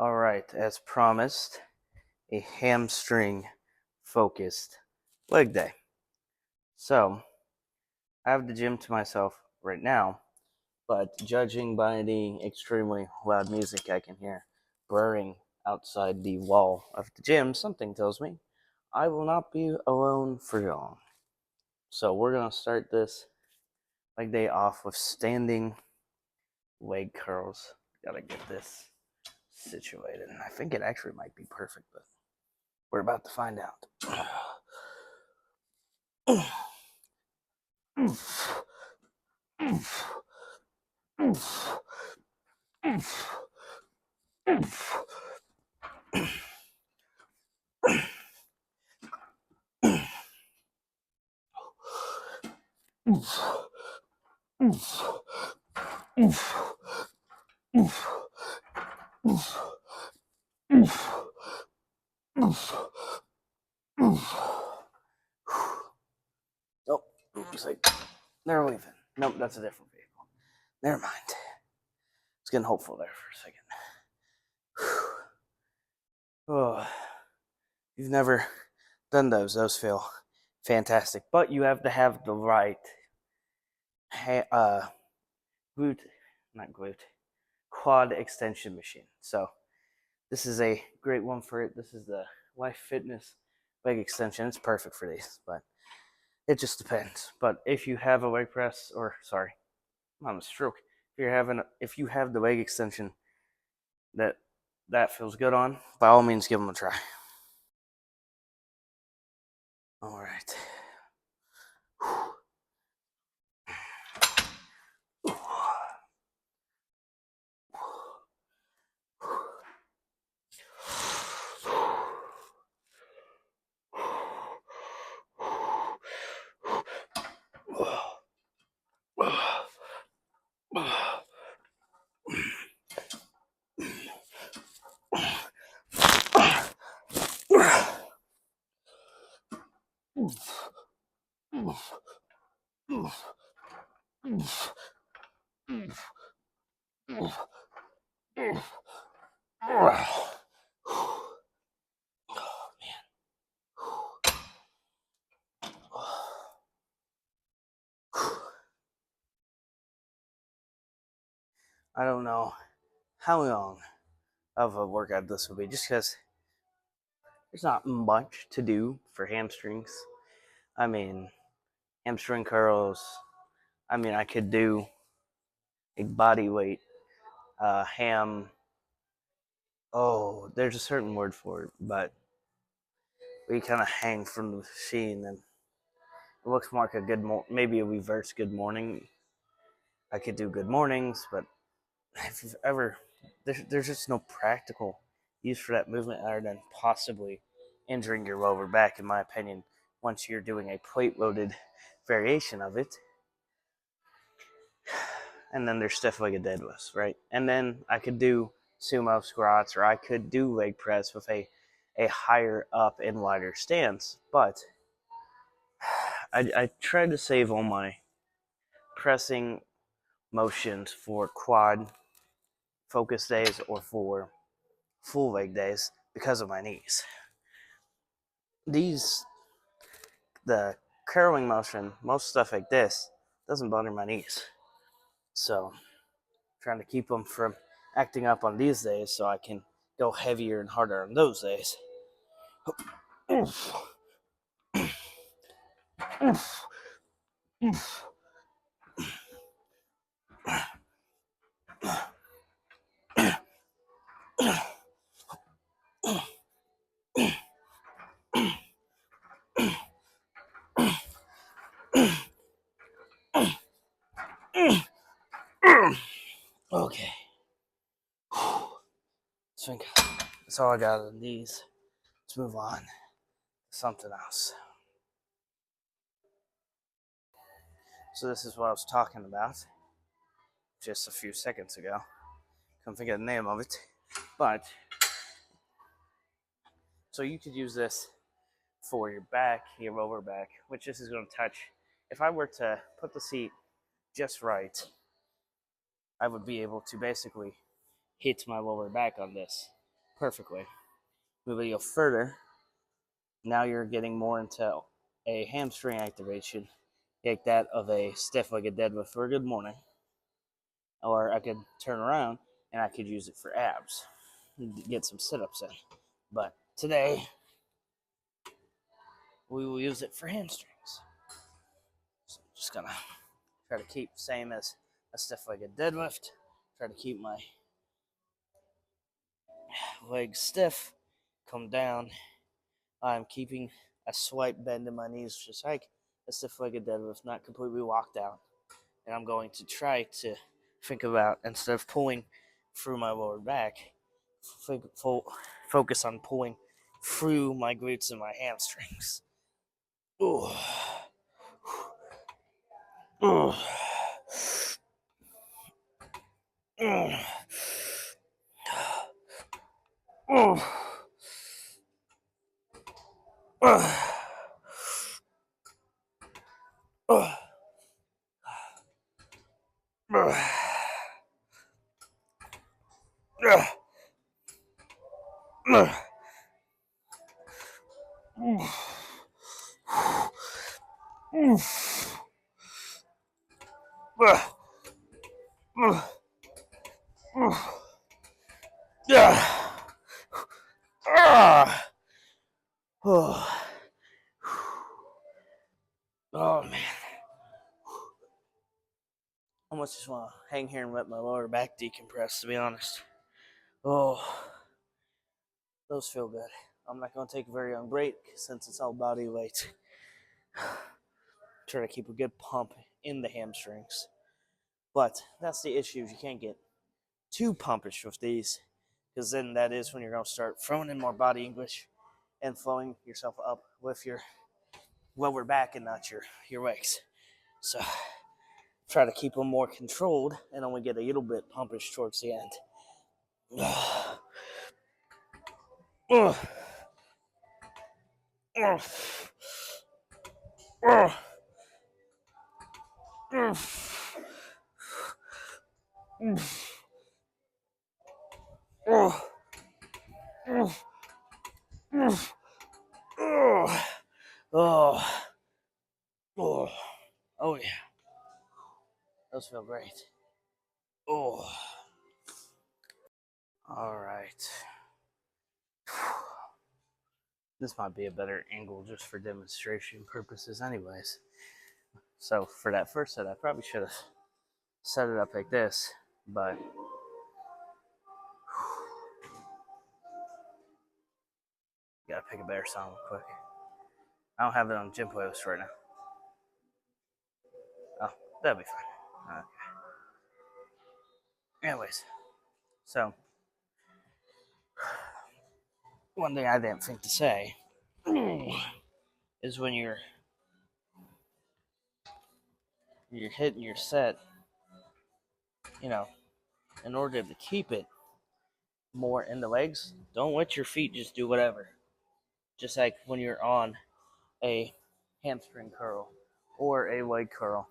Alright, as promised, a hamstring focused leg day. So, I have the gym to myself right now, but judging by the extremely loud music I can hear blaring outside the wall of the gym, something tells me I will not be alone for long. So, we're going to start this leg day off with standing leg curls. Gotta get this situated. I think it actually might be perfect, but we're about to find out. Oh, looks like they're leaving. Nope, that's a different vehicle. Never mind. I was getting hopeful there for a second. Oh, you've never done those. Those feel fantastic. But you have to have the right glute, not glute, quad extension machine. So this is a great one for it. This is the Life Fitness leg extension. It's perfect for these, but it just depends. But if you have a leg press, or sorry, I'm on a stroke. If you have the leg extension that feels good on, by all means, give them a try. All right. I don't know how long of a workout this will be, just because there's not much to do for hamstrings. I mean, hamstring curls. I mean, I could do a body weight ham. Oh, there's a certain word for it, but we kind of hang from the machine, and it looks more like a maybe a reverse good morning. I could do good mornings, but if you've ever, there's just no practical use for that movement other than possibly injuring your lower back, in my opinion, once you're doing a plate loaded variation of it. And then there's stuff like a deadlift, right? And then I could do sumo squats, or I could do leg press with a higher up and lighter stance. But I tried to save all my pressing motions for quad focus days or for full leg days because of my knees. The curling motion, most stuff like this, doesn't bother my knees. So, trying to keep them from acting up on these days so I can go heavier and harder on those days. Okay. I think that's all I got on these. Let's move on to something else. So this is what I was talking about just a few seconds ago. Couldn't think of the name of it. But, so you could use this for your back, your lower back, which this is going to touch. If I were to put the seat just right, I would be able to basically hit my lower back on this. perfectly. Moving you further, now you're getting more into a hamstring activation, like that of a stiff-legged deadlift for a good morning. Or I could turn around and I could use it for abs, get some sit-ups in. But today, we will use it for hamstrings. So I'm just gonna try to keep same as a stiff-legged deadlift. Try to keep my legs stiff, come down. I'm keeping a slight bend in my knees, just like a stiff-legged deadlift, not completely locked out. And I'm going to try to think about, instead of pulling through my lower back, focus on pulling through my glutes and my hamstrings. Ooh. Ooh. Ooh. Ooh. Oh man. I almost just want to hang here and let my lower back decompress, to be honest. Oh, those feel good. I'm not going to take a very long break since it's all body weight. Try to keep a good pump in the hamstrings. But that's the issue. You can't get too pumpish with these, because then that is when you're going to start throwing in more body English and flowing yourself up with your lower back and not your legs. So try to keep them more controlled and only get a little bit pumpish towards the end. Oh yeah, those feel great. Oh, all right. This might be a better angle just for demonstration purposes, anyways. So for that first set, I probably should have set it up like this, but gotta pick a better song real quick. I don't have it on gym playlist right now. Oh, that'll be fine. Okay. Anyways, so one thing I didn't think to say is when you're hitting your set, in order to keep it more in the legs, don't let your feet just do whatever. Just like when you're on a hamstring curl or a leg curl,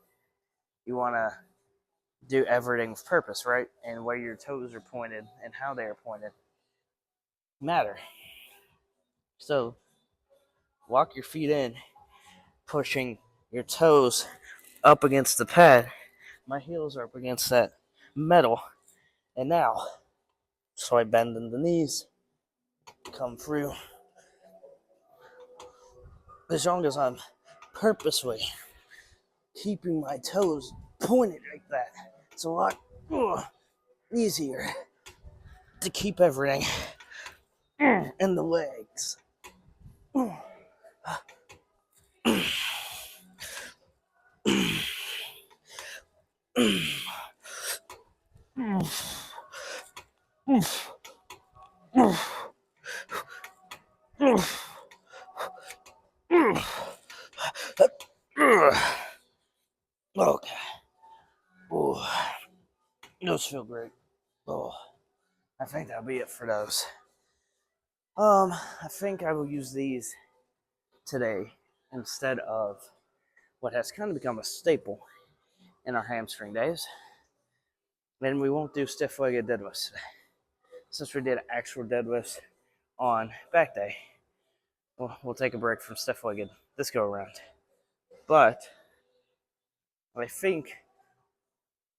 you want to do everything with purpose, right? And where your toes are pointed and how they are pointed matter. So walk your feet in, pushing your toes up against the pad. My heels are up against that metal. And now, so I bend in the knees, come through. As long as I'm purposely keeping my toes pointed like that, it's a lot easier to keep everything in the legs. Okay. Ooh, those feel great. Oh, I think that'll be it for those. I think I will use these today instead of what has kind of become a staple in our hamstring days. And we won't do stiff-legged deadlifts today. since we did actual deadlifts on back day, we'll take a break from stiff legged this go around. But I think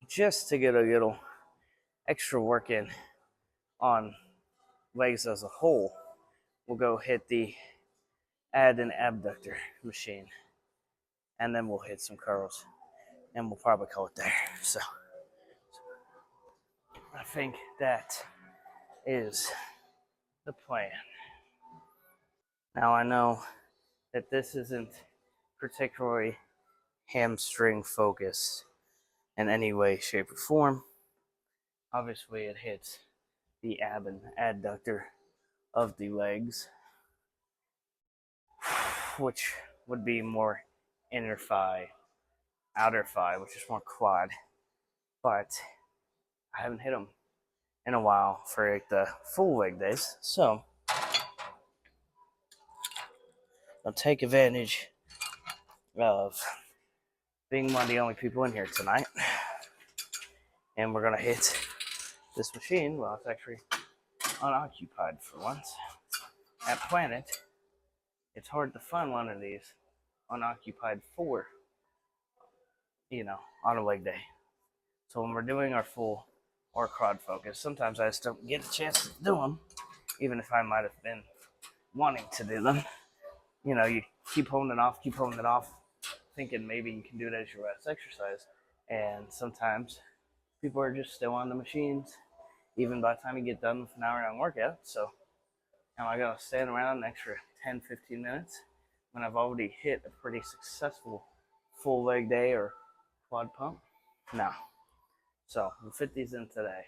just to get a little extra work in on legs as a whole, we'll go hit the add an abductor machine, and then we'll hit some curls, and we'll probably call it there. So I think that is the plan. Now I know that this isn't particularly hamstring focused in any way, shape, or form. Obviously, it hits the ab and adductor of the legs, which would be more inner thigh, outer thigh, which is more quad. But I haven't hit them in a while for like the full leg days, so I'll take advantage of being one of the only people in here tonight, and we're gonna hit this machine while it's actually unoccupied for once. At Planet, it's hard to find one of these unoccupied for, on a leg day. So when we're doing our full or quad focus, sometimes I just don't get a chance to do them, even if I might have been wanting to do them. You keep holding it off, thinking maybe you can do it as your last exercise. And sometimes people are just still on the machines, even by the time you get done with an hour-long workout. So am I going to stand around an extra 10, 15 minutes when I've already hit a pretty successful full leg day or quad pump? No. So we'll fit these in today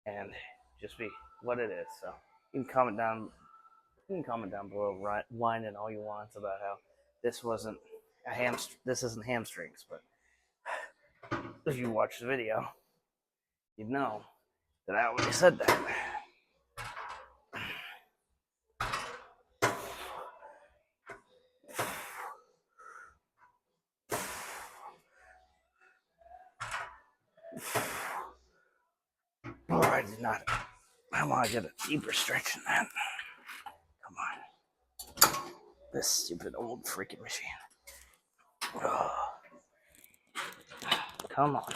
and just be what it is. So you can comment down below, whining all you want about how this wasn't this isn't hamstrings, but if you watch the video, you'd know that I already said that. Oh, I did not. I want to get a deeper stretch than that. Come on. This stupid old freaking machine. Oh. Come on.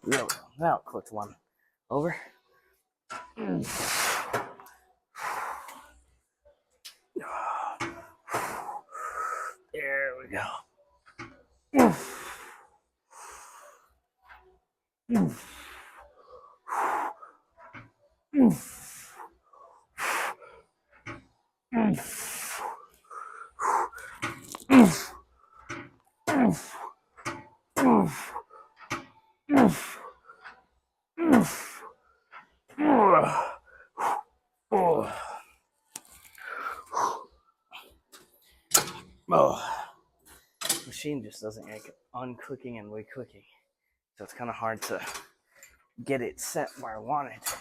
There we go. Now click one over. There we go. Oh, machine just doesn't like unclicking and reclicking, so it's kind of hard to get it set where I want it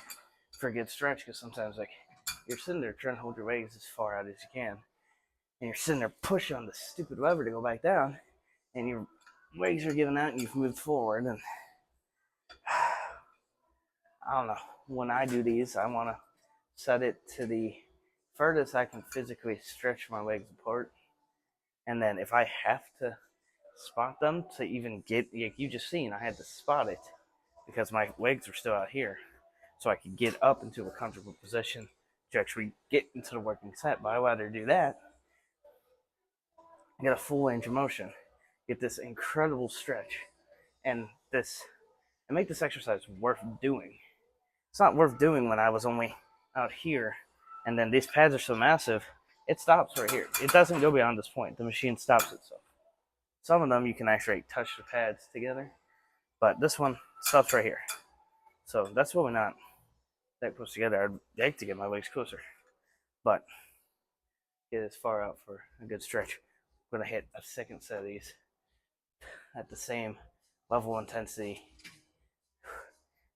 for a good stretch. Because sometimes, like, you're sitting there trying to hold your legs as far out as you can, and you're sitting there pushing on the stupid lever to go back down, and your legs are giving out, and you've moved forward. And I don't know. When I do these, I want to set it to the furthest I can physically stretch my legs apart. And then if I have to spot them to even get, like you just seen, I had to spot it because my legs were still out here. So I could get up into a comfortable position to actually get into the working set. But I'd rather do that, get a full range of motion, get this incredible stretch, and make this exercise worth doing. It's not worth doing when I was only out here, and then these pads are so massive, it stops right here. It doesn't go beyond this point. The machine stops itself. Some of them you can actually touch the pads together, but this one stops right here. So that's really not that close together. I'd like to get my legs closer, but get as far out for a good stretch. I'm gonna hit a second set of these at the same level of intensity,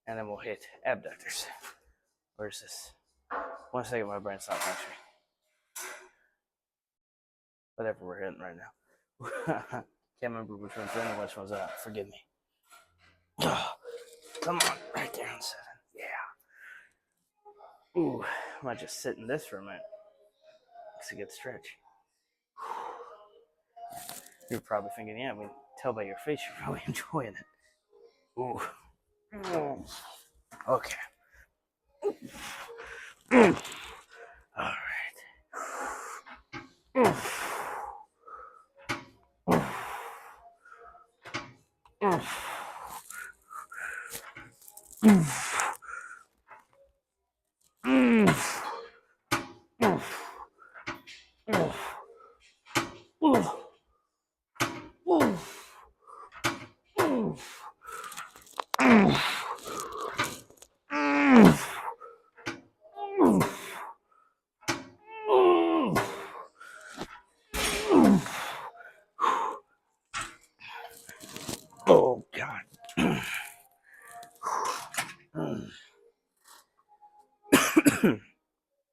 and then we'll hit abductors. Where's this? 1 second, my brain's not functioning. Whatever we're hitting right now. Can't remember which one's in and which one's out. Forgive me. Oh, come on, right there on 7. Yeah. Ooh, I might just sit in this for a minute. It's a good stretch. You're probably thinking, yeah, I mean, tell by your face you're probably enjoying it. Ooh. Okay. All right. Oh God.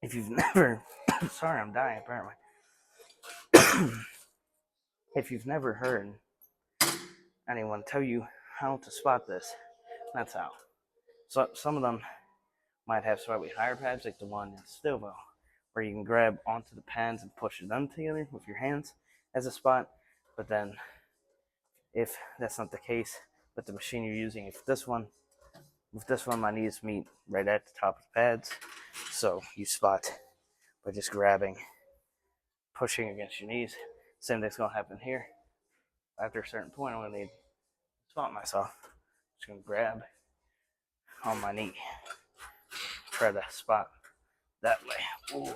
If you've never, sorry, I'm dying apparently. If you've never heard anyone tell you how to spot this, that's how. So some of them might have slightly higher pads, like the one in Stilvo, where you can grab onto the pads and push them together with your hands as a spot. But then, if that's not the case with the machine you're using, with this one, my knees meet right at the top of the pads, so you spot by just grabbing, pushing against your knees. Same thing's gonna happen here. After a certain point, I'm gonna need to spot myself. Just gonna grab on my knee, try to spot that way. Ooh.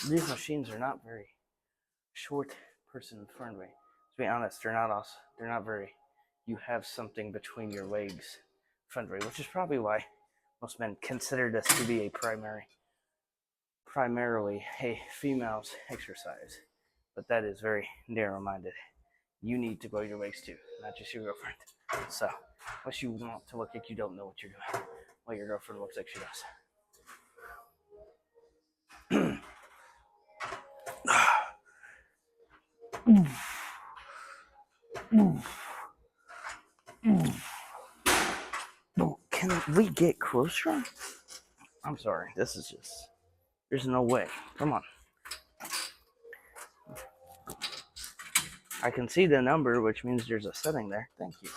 These machines are not very short person in front of me. To be honest, they're not very. You have something between your legs friendly, which is probably why most men consider this to be primarily a female's exercise. But that is very narrow-minded. You need to grow your legs too, not just your girlfriend. So, unless you want to look like you don't know what you're doing, well, your girlfriend looks like she does. Can we get closer? I'm sorry. This is just. There's no way. Come on. I can see the number, which means there's a setting there. Thank you.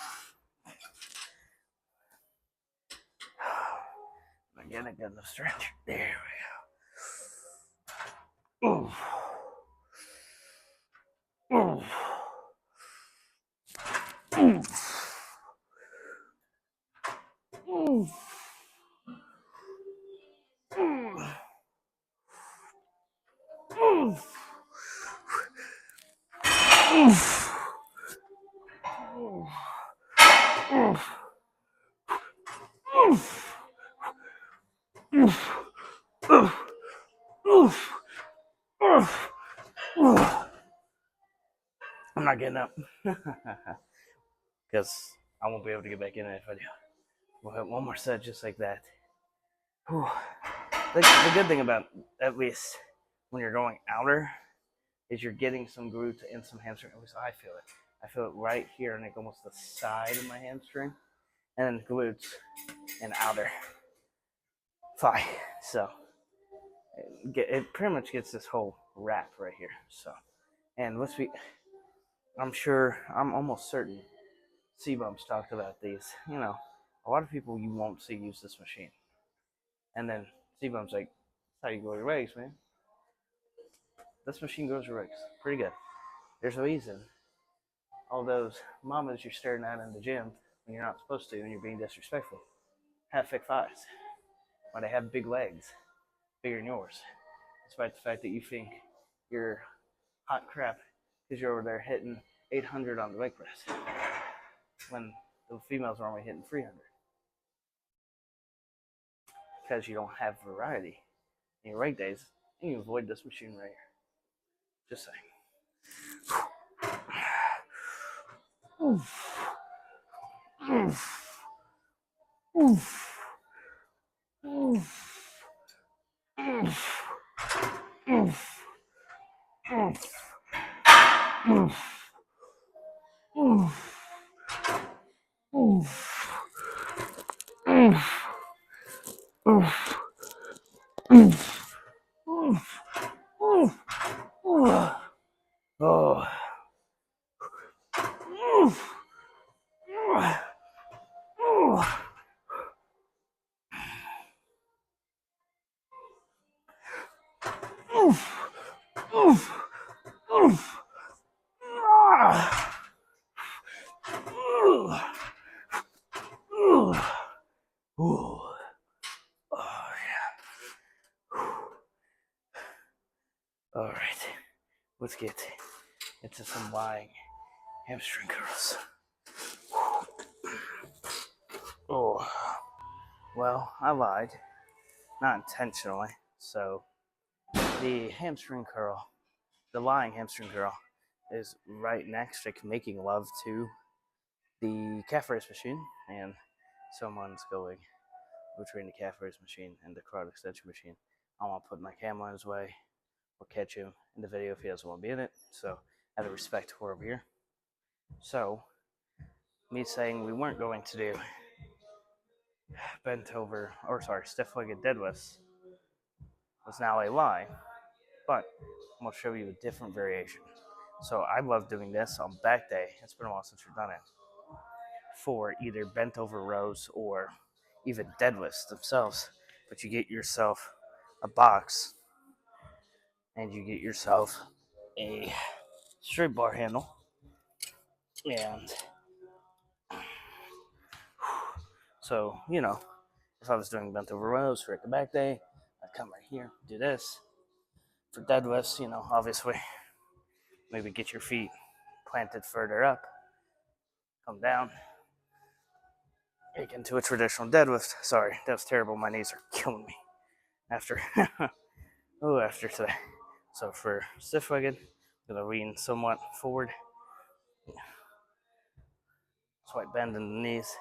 Again, I got the stretch. There we go. Ooh. Ooh. Ooh. I'm not getting up because I won't be able to get back in it if I do. We'll have one more set just like that. Whew. The good thing about, at least when you're going outer, is you're getting some glute and some hamstring. At least I feel it. I feel it right here and like almost the side of my hamstring, and then glutes and outer thigh. So it pretty much gets this whole wrap right here. So, and I'm almost certain C-Bumps talked about these. You know, a lot of people you won't see use this machine. And then C-Bum's like, that's how you grow your legs, man. This machine grows your legs. Pretty good. There's a reason all those mamas you're staring at in the gym when you're not supposed to and you're being disrespectful have thick thighs. Why they have big legs, bigger than yours. Despite the fact that you think you're hot crap because you're over there hitting 800 on the leg press when the females are only hitting 300. Because you don't have variety in your leg days, and you avoid this machine right here. Just saying. Oh yeah. All right. Let's get into some lying hamstring curls. Oh, well, I lied, not intentionally. So the hamstring curl, the lying hamstring curl, is right next to making love to the calf raise machine, and someone's going between the calf raise machine and the quad extension machine. I don't want to put my camera in his way or catch him in the video if he doesn't want to be in it. So, out of respect for over here. So, me saying we weren't going to do stiff-legged deadlifts was now a lie, but I'm going to show you a different variation. So I love doing this on back day. It's been a while since we've done it. For either bent over rows or even deadlifts themselves. But you get yourself a box and you get yourself a straight bar handle. And so, if I was doing bent over rows for the back day, I'd come right here, do this. For deadlifts, obviously, maybe get your feet planted further up, come down, make into a traditional deadlift. Sorry, that was terrible. My knees are killing me after after today. So for stiff-legged, I'm gonna lean somewhat forward, slight bend in the knees,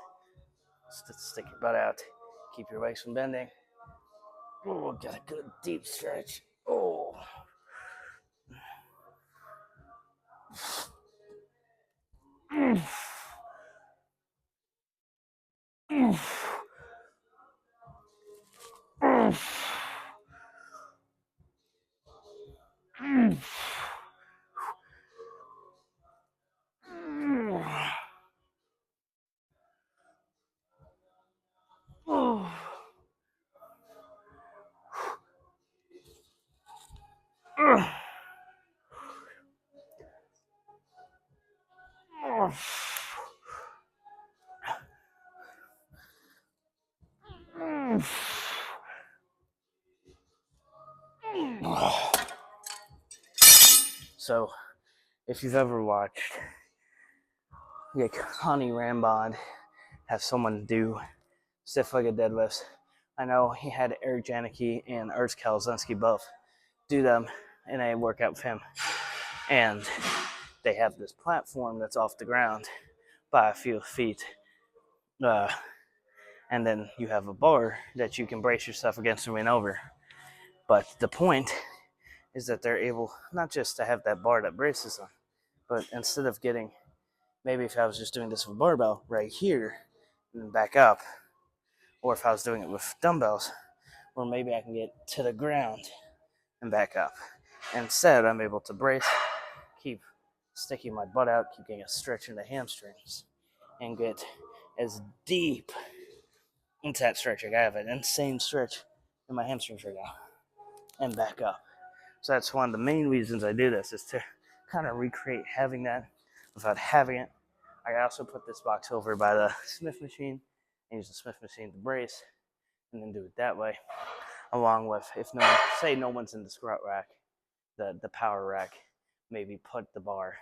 stick your butt out, keep your legs from bending. Oh, got a good deep stretch. Oh. So, if you've ever watched Connie Rambod have someone do stiff-legged deadlifts, I know he had Eric Janicki and Urs Kalzinski both do them in a workout with him. And they have this platform that's off the ground by a few feet. And then you have a bar that you can brace yourself against and lean over. But the point is that they're able not just to have that bar that braces them, but instead of getting, maybe if I was just doing this with a barbell right here and then back up, or if I was doing it with dumbbells, or maybe I can get to the ground and back up. Instead, I'm able to brace, keep sticking my butt out, keep getting a stretch in the hamstrings, and get as deep into that stretch. I have an insane stretch in my hamstrings right now, and back up. So that's one of the main reasons I do this, is to kind of recreate having that without having it. I also put this box over by the Smith machine and use the Smith machine to brace, and then do it that way. Along with, if no one's in the squat rack, the power rack, maybe put the bar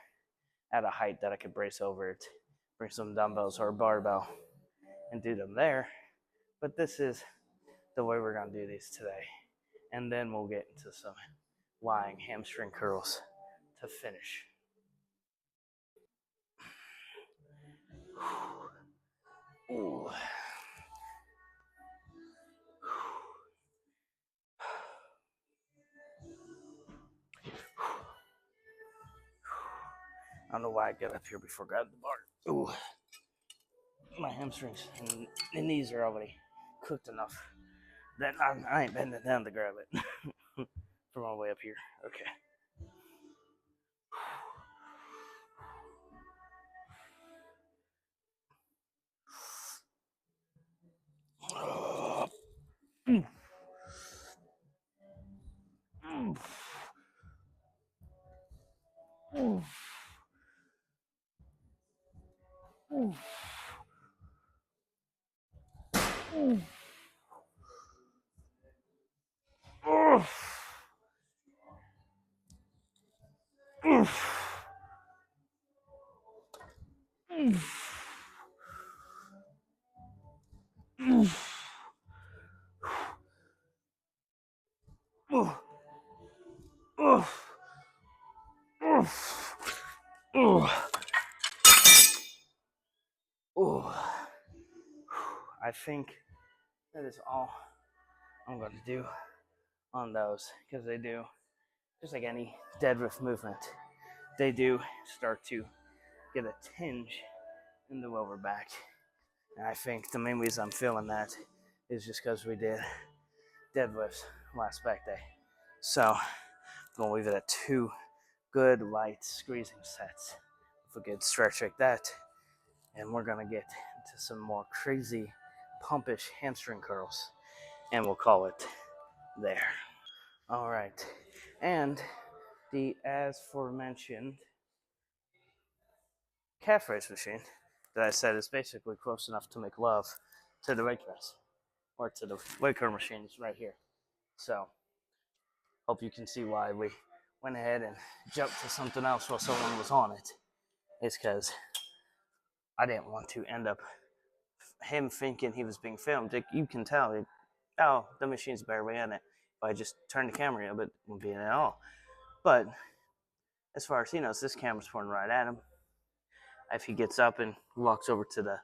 at a height that I could brace over it, bring some dumbbells or a barbell, and do them there. But this is the way we're going to do these today. And then we'll get into some lying hamstring curls to finish. Ooh. I don't know why I got up here before grabbing the bar. Ooh. My hamstrings and knees are already cooked enough that I ain't bending down to grab it from all the way up here. Okay. I think that is all I'm going to do on those, because they do, just like any deadlift movement, they do start to get a tinge in the lower back. And I think the main reason I'm feeling that is just because we did deadlifts last back day. So I'm going to leave it at 2 good light squeezing sets with a good stretch like that. And we're going to get into some more crazy pumpish hamstring curls. And we'll call it there. All right. And the as aforementioned calf raise machine that I said is basically close enough to make love to the weight press, or to the weight curl machines right here. So hope you can see why we went ahead and jumped to something else while someone was on it. It's because I didn't want to end up him thinking he was being filmed. You can tell, oh, the machine's barely in it. If I just turn the camera up, it won't be in it at all. But as far as he knows, this camera's pointing right at him. If he gets up and walks over to the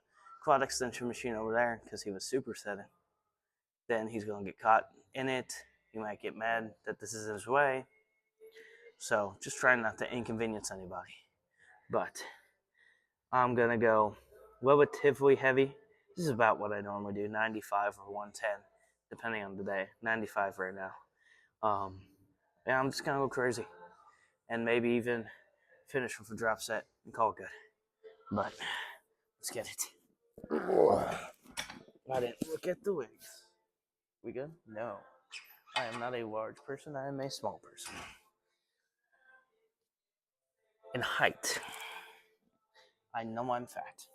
quad extension machine over there, because he was supersetting, then he's going to get caught in it. He might get mad that this is his way. So just trying not to inconvenience anybody. But I'm going to go relatively heavy. This is about what I normally do, 95 or 110, depending on the day. 95 right now. Yeah, I'm just going to go crazy. And maybe even finish with a drop set and call it good. But let's get it. I didn't look at the wings. We good? No. I am not a large person. I am a small person. In height, I know I'm fat.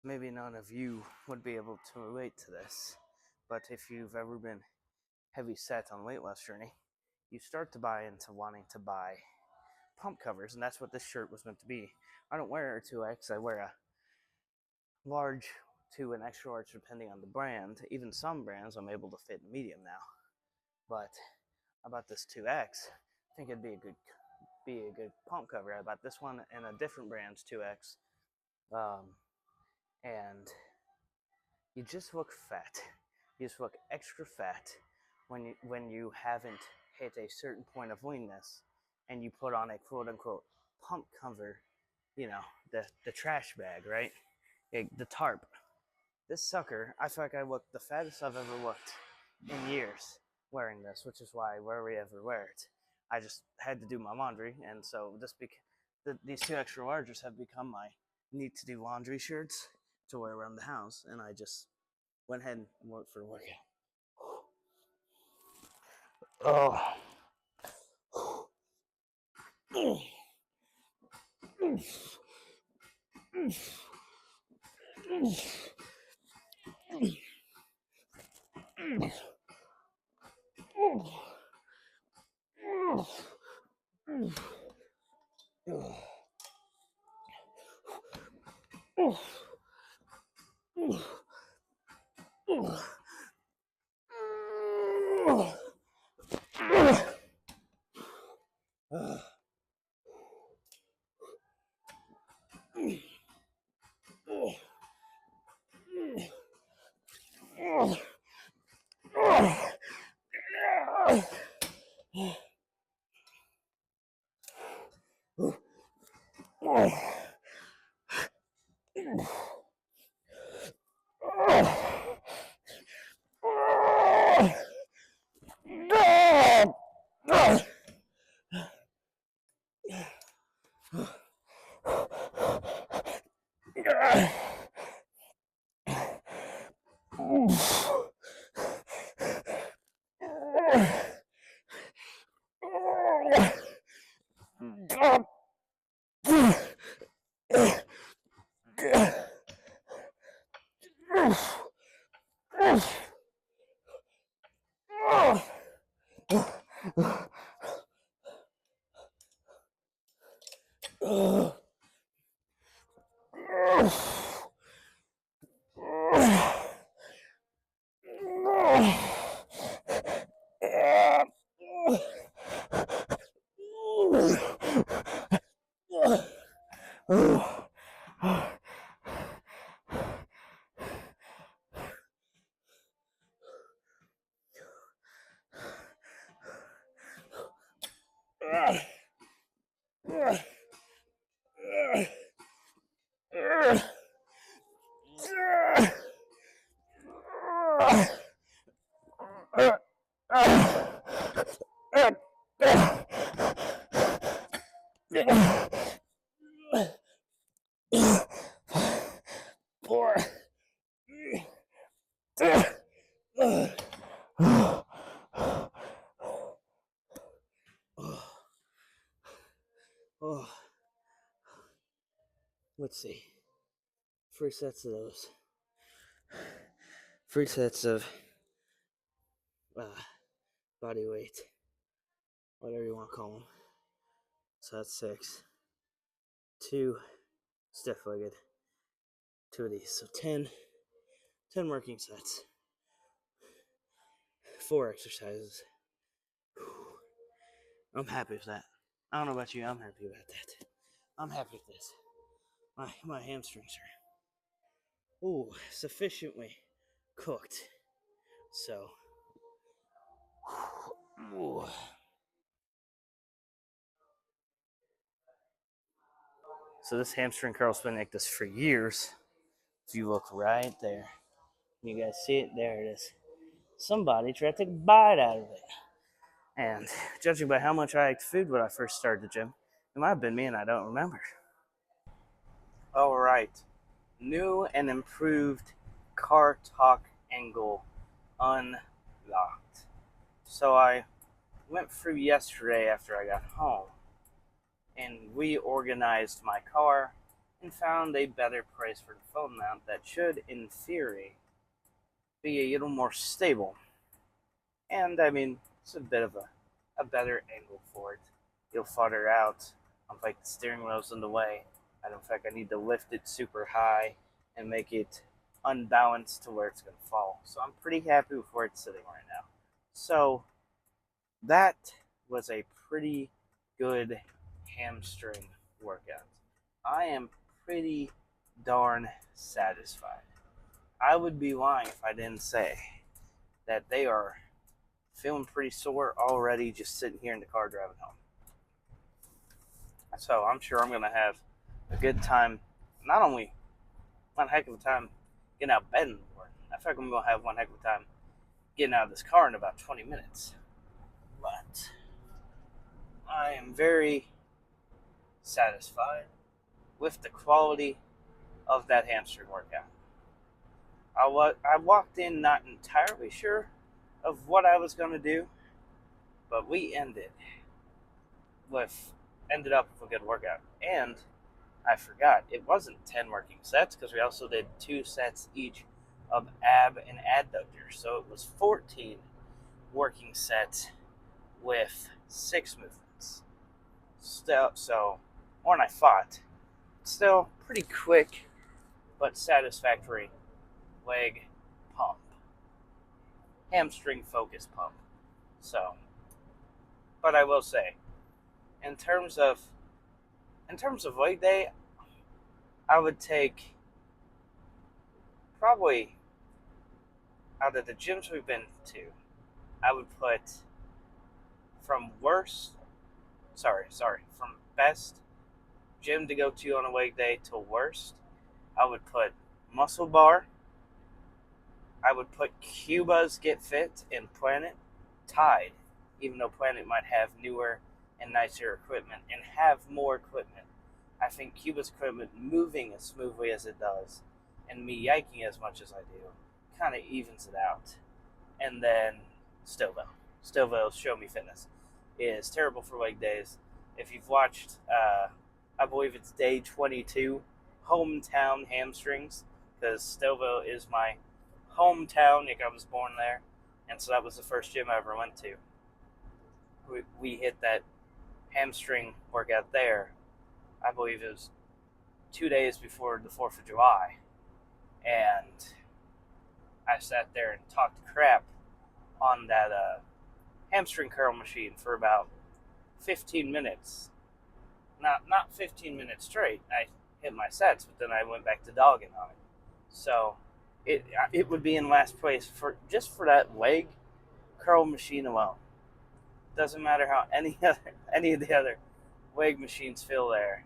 Maybe none of you would be able to relate to this, but if you've ever been heavy set on weight loss journey, you start to buy into wanting to buy pump covers, and that's what this shirt was meant to be. I don't wear a 2X, I wear a large to an extra large depending on the brand. Even some brands I'm able to fit in medium now. But I bought this 2X. I think it'd be a good pump cover. I bought this one and a different brand's 2X. And you just look fat. You just look extra fat when you haven't hit a certain point of leanness and you put on a quote unquote pump cover, the trash bag, right? The tarp. This sucker, I feel like I look the fattest I've ever looked in years wearing this, which is why I rarely ever wear it. I just had to do my laundry, and so these 2 extra larges have become my need to do laundry shirts to wear around the house, and I just went ahead and went for a workout. Oh. Oh, let's see. 3 sets of those. 3 sets of body weight, whatever you want to call them. So that's 6. 2 stiff-legged. 2 of these. So 10 working sets. 4 exercises. I'm happy with that. I don't know about you, I'm happy about that. I'm happy with this. My hamstrings are sufficiently cooked. So this hamstring curl's been like this for years. If you look right there, you guys see it? There it is. Somebody tried to take a bite out of it. And judging by how much I ate food when I first started the gym, it might have been me and I don't remember. All right. New and improved car talk angle unlocked. So I went through yesterday after I got home and reorganized my car and found a better price for the phone mount that should, in theory, be a little more stable. And I mean, it's a bit of a better angle for it. It'll flutter out. Like the steering wheel's in the way. And in fact, I need to lift it super high and make it unbalanced to where it's going to fall. So I'm pretty happy with where it's sitting right now. So that was a pretty good hamstring workout. I am pretty darn satisfied. I would be lying if I didn't say that they are feeling pretty sore already just sitting here in the car driving home. So I'm sure I'm going to have a good time, not only one heck of a time getting out of bed in the morning, I feel like I'm going to have one heck of a time getting out of this car in about 20 minutes. But I am very satisfied with the quality of that hamstring workout. I walked in not entirely sure of what I was going to do, but we ended up with a good workout. And I forgot, it wasn't 10 working sets because we also did 2 sets each of ab and adductors. So it was 14 working sets with 6 movements. Still, so more than I thought. Still pretty quick but satisfactory leg pump. Hamstring focused pump. So, but I will say, in terms of leg day, I would take probably out of the gyms we've been to, I would put from best gym to go to on a leg day to worst, I would put Muscle Bar. I would put Cuba's Get Fit and Planet tied, even though Planet might have newer and nicer equipment and have more equipment. I think Cuba's equipment moving as smoothly as it does and me yiking as much as I do kind of evens it out. And then Stillville's Show Me Fitness is terrible for leg days. If you've watched, I believe it's day 22, Hometown Hamstrings, because Stillville is my hometown. Like, I was born there, and so that was the first gym I ever went to. We hit that hamstring workout there. I believe it was 2 days before the 4th of July, and I sat there and talked crap on that hamstring curl machine for about 15 minutes. Not 15 minutes straight. I hit my sets, but then I went back to dogging on it. So it would be in last place for just for that leg curl machine alone. Doesn't matter how any of the other leg machines feel there.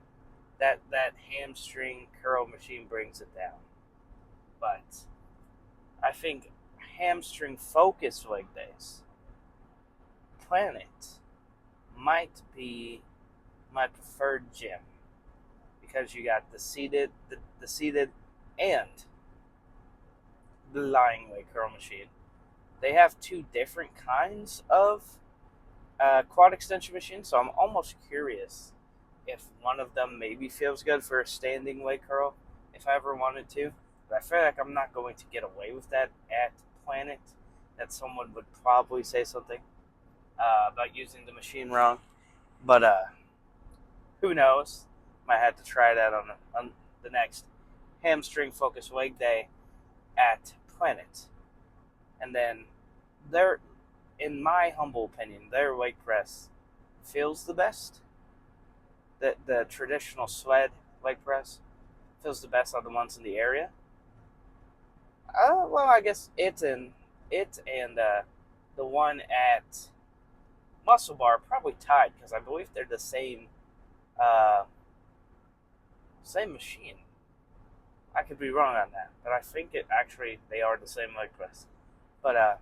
That hamstring curl machine brings it down. But I think hamstring focused leg days, Planet might be my preferred gym because you got the seated and the lying leg curl machine. They have two different kinds of quad extension machines, so I'm almost curious if one of them maybe feels good for a standing leg curl if I ever wanted to. But I feel like I'm not going to get away with that at Planet, that someone would probably say something about using the machine wrong. But who knows? Might have to try that on the next hamstring focused leg day at Planet. And then their, in my humble opinion, their leg press feels the best. The traditional sled leg press feels the best on the ones in the area. Well, I guess it and the one at Muscle Bar probably tied because I believe they're the same machine. I could be wrong on that, but I think they are the same leg press. But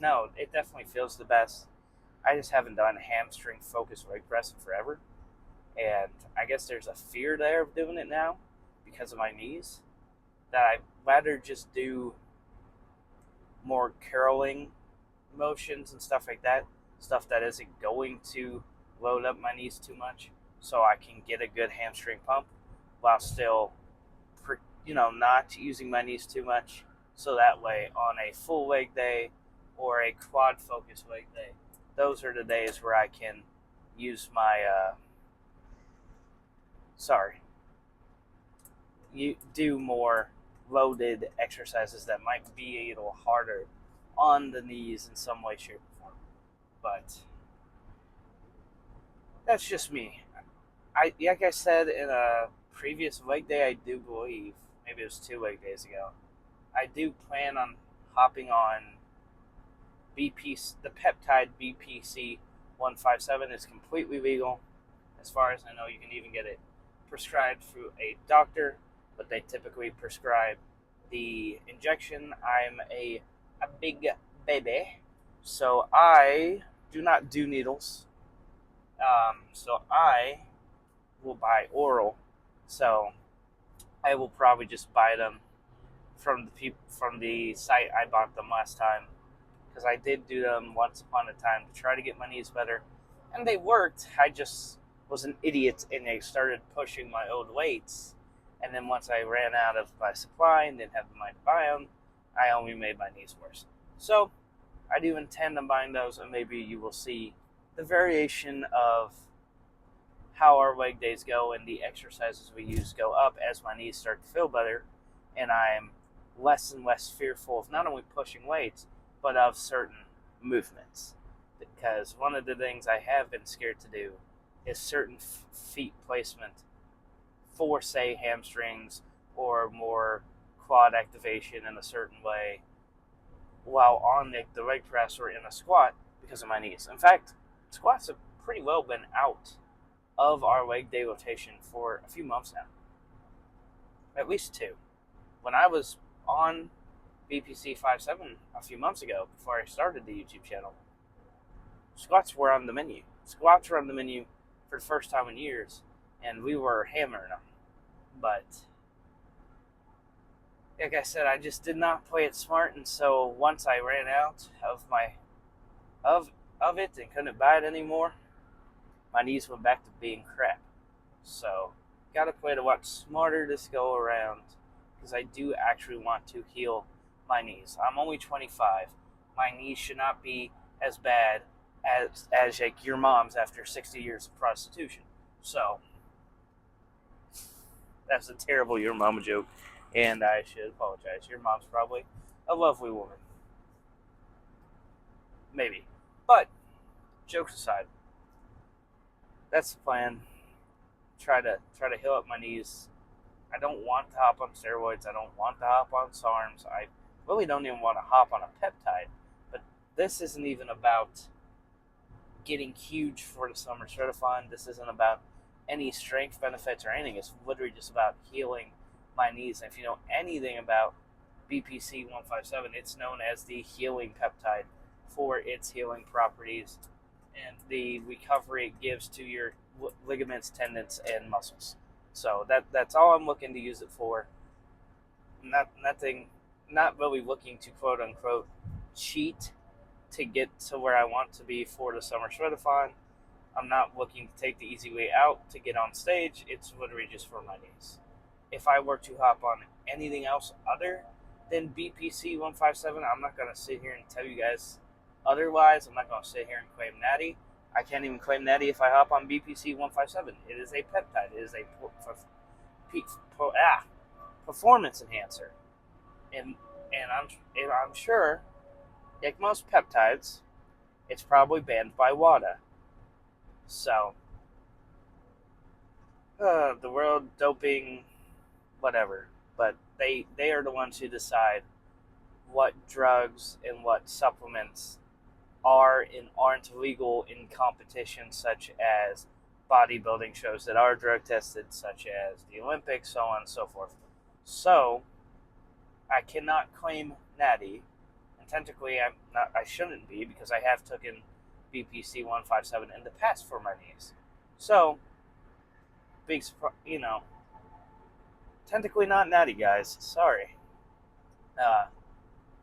no, it definitely feels the best. I just haven't done a hamstring focused leg press in forever, and I guess there's a fear there of doing it now because of my knees, that I'd rather just do more curling motions and stuff like that, stuff that isn't going to load up my knees too much, so I can get a good hamstring pump while still, not using my knees too much. So that way, on a full leg day or a quad focused leg day, those are the days where I can use my you do more loaded exercises that might be a little harder on the knees in some way, shape, or form. But that's just me. Like I said in a previous leg day, I do believe, maybe it was 2 leg days ago, I do plan on hopping on BP. The peptide BPC 157 is completely legal. As far as I know, you can even get it prescribed through a doctor, but they typically prescribe the injection. I'm a big baby, so I do not do needles. So I will buy oral. So I will probably just buy them from the site I bought them last time, because I did do them once upon a time to try to get my knees better, and they worked. I just was an idiot and I started pushing my old weights, and then once I ran out of my supply and didn't have the money to buy them, I only made my knees worse. So I do intend on buying those, and maybe you will see the variation of how our leg days go and the exercises we use go up as my knees start to feel better, and I'm less and less fearful of not only pushing weights, but of certain movements. Because one of the things I have been scared to do is certain feet placement for, say, hamstrings or more quad activation in a certain way while on the leg press or in a squat because of my knees. In fact, squats have pretty well been out of our leg day rotation for a few months now. At least two. When I was on BPC 57 a few months ago, before I started the YouTube channel, squats were on the menu. Squats were on the menu for the first time in years, and we were hammering them. But like I said, I just did not play it smart, and so once I ran out of it and couldn't buy it anymore, my knees went back to being crap. So, gotta play it a lot smarter this go around, because I do actually want to heal my knees. I'm only 25. My knees should not be as bad as like your mom's after 60 years of prostitution. So, that's a terrible your mama joke, and I should apologize. Your mom's probably a lovely woman. Maybe. But, jokes aside, that's the plan. Try to heal up my knees. I don't want to hop on steroids. I don't want to hop on SARMs. I really don't even want to hop on a peptide. But this isn't even about getting huge for the summer certifying. This isn't about any strength benefits or anything. It's literally just about healing my knees. And if you know anything about BPC 157, it's known as the healing peptide for its healing properties and the recovery it gives to your ligaments, tendons, and muscles. So that's all I'm looking to use it for. Not really looking to quote unquote cheat to get to where I want to be for the summer shredathon. I'm not looking to take the easy way out to get on stage. It's literally just for my knees. If I were to hop on anything else other than BPC 157, I'm not going to sit here and tell you guys otherwise. I'm not going to sit here and claim natty. I can't even claim natty if I hop on BPC 157. It is a peptide. It is a performance enhancer. And I'm sure, like most peptides, it's probably banned by WADA. So, the world doping, whatever. But they are the ones who decide what drugs and what supplements are and aren't legal in competitions such as bodybuilding shows that are drug tested, such as the Olympics, so on and so forth. So, I cannot claim natty, and technically I shouldn't be, because I have taken BPC 157 in the past for my knees. So, big surprise, technically not natty, guys. Sorry.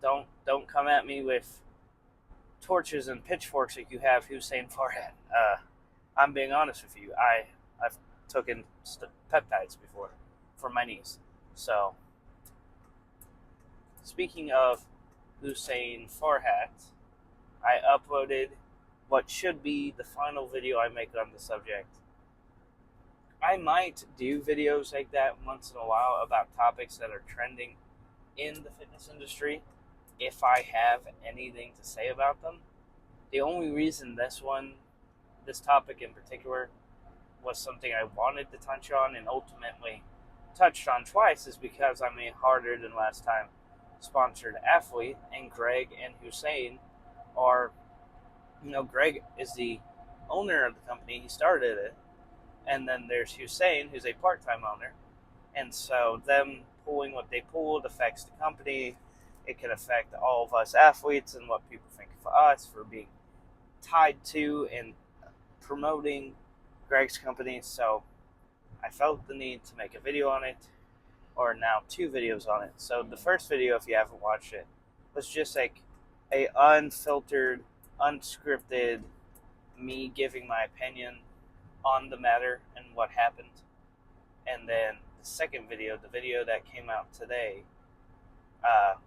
Don't come at me with torches and pitchforks like you have Hussein Farhat. I'm being honest with you. I've taken peptides before for my knees. So, speaking of Hussein Farhat, I uploaded what should be the final video I make on the subject. I might do videos like that once in a while about topics that are trending in the fitness industry if I have anything to say about them. The only reason this topic in particular, was something I wanted to touch on and ultimately touched on twice is because I'm a harder than last time sponsored athlete, and Greg and Hussein are, Greg is the owner of the company. He started it. And then there's Hussein, who's a part-time owner. And so them pulling what they pulled affects the company. It can affect all of us athletes and what people think of us for being tied to and promoting Greg's company. So I felt the need to make a video on it, or now 2 videos on it. So the first video, if you haven't watched it, was just like a unfiltered, unscripted, me giving my opinion on the matter and what happened. And then the second video, the video that came out today,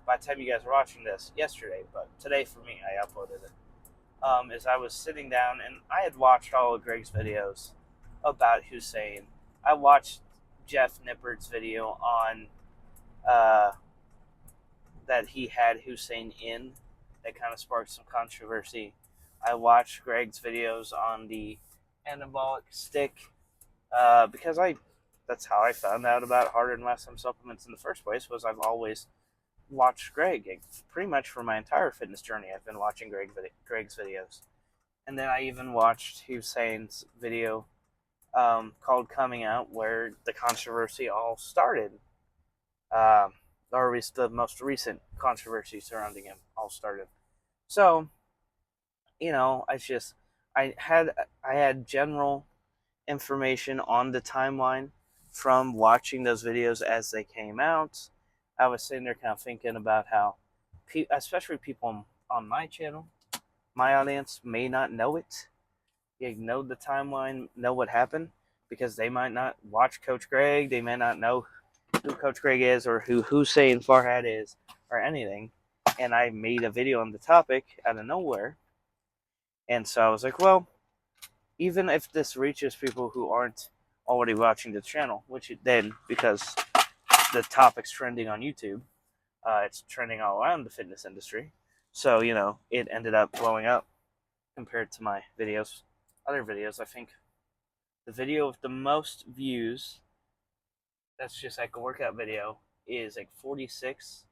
by the time you guys are watching this, yesterday, but today for me, I uploaded it, is I was sitting down and I had watched all of Greg's videos about Hussein. I watched Jeff Nippard's video on that he had Hussein in, that kind of sparked some controversy. I watched Greg's videos on the anabolic stick, because that's how I found out about harder than last time supplements in the first place. Was I've always watched Greg pretty much for my entire fitness journey. I've been watching Greg's videos, and then I even watched Hussein's video called "Coming Out," where the controversy all started. um, or at least the most recent controversy surrounding him all started. So, I just I had general information on the timeline from watching those videos as they came out. I was sitting there kind of thinking about how, especially people on my channel, my audience may not know it. They know the timeline, know what happened, because they might not watch Coach Greg. They may not know who Coach Greg is or who Hussein Farhat is or anything. And I made a video on the topic out of nowhere. And so I was like, well, even if this reaches people who aren't already watching the channel, which it did because the topic's trending on YouTube, it's trending all around the fitness industry. So, it ended up blowing up compared to my videos. Other videos, I think the video with the most views, that's just like a workout video, is like 46.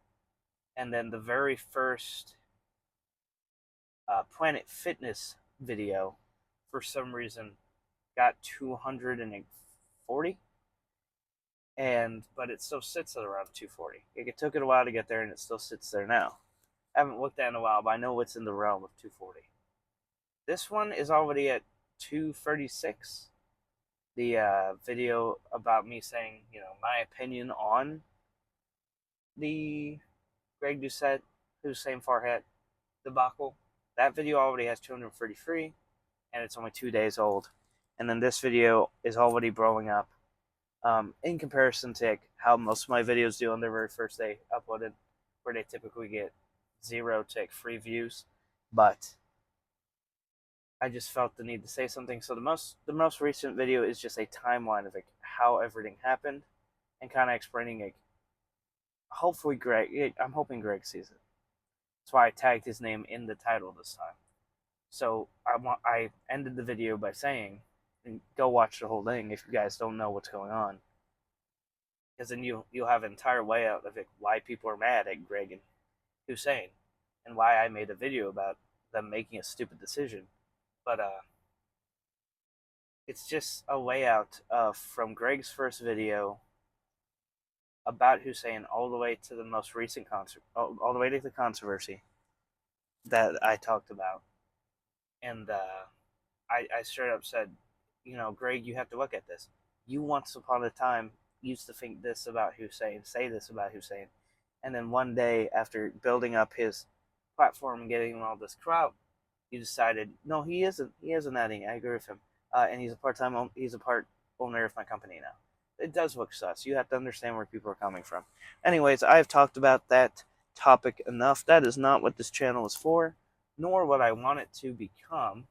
And then the very first Planet Fitness video, for some reason, got 240. But it still sits at around 240. It took it a while to get there, and it still sits there now. I haven't looked at it in a while, but I know it's in the realm of 240. This one is already at 236. The video about me saying, my opinion on the Greg Doucette, Hussein Farhat debacle. That video already has 233, and it's only 2 days old. And then this video is already blowing up. In comparison to how most of my videos do on their very first day uploaded, where they typically get 0 to 3 views. But I just felt the need to say something. So the most recent video is just a timeline of how everything happened, and kind of explaining hopefully Greg. I'm hoping Greg sees it. That's why I tagged his name in the title this time. So I ended the video by saying, and go watch the whole thing if you guys don't know what's going on, because then you'll have an entire layout of why people are mad at Greg and Hussein, and why I made a video about them making a stupid decision. But it's just a layout from Greg's first video about Hussein all the way to the most recent all the way to the controversy that I talked about. And I straight up said, Greg, you have to look at this. You once upon a time used to think this about Hussein, say this about Hussein, and then one day, after building up his platform and getting all this crowd, you decided, no, he isn't. He isn't adding. I agree with him, and he's a part owner of my company now. It does look sus. You have to understand where people are coming from. Anyways, I've talked about that topic enough. That is not what this channel is for, nor what I want it to become.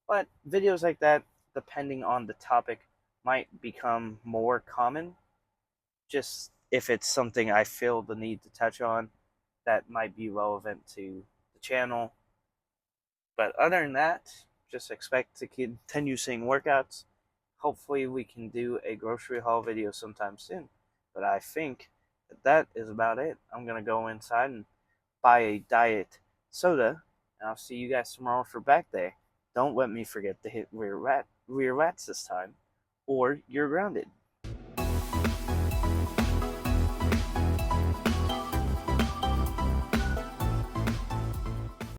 But videos like that, depending on the topic, might become more common. Just if it's something I feel the need to touch on that might be relevant to the channel. But other than that, just expect to continue seeing workouts. Hopefully we can do a grocery haul video sometime soon. But I think that is about it. I'm going to go inside and buy a diet soda, and I'll see you guys tomorrow for back day. Don't let me forget to hit rear rats this time, or you're grounded.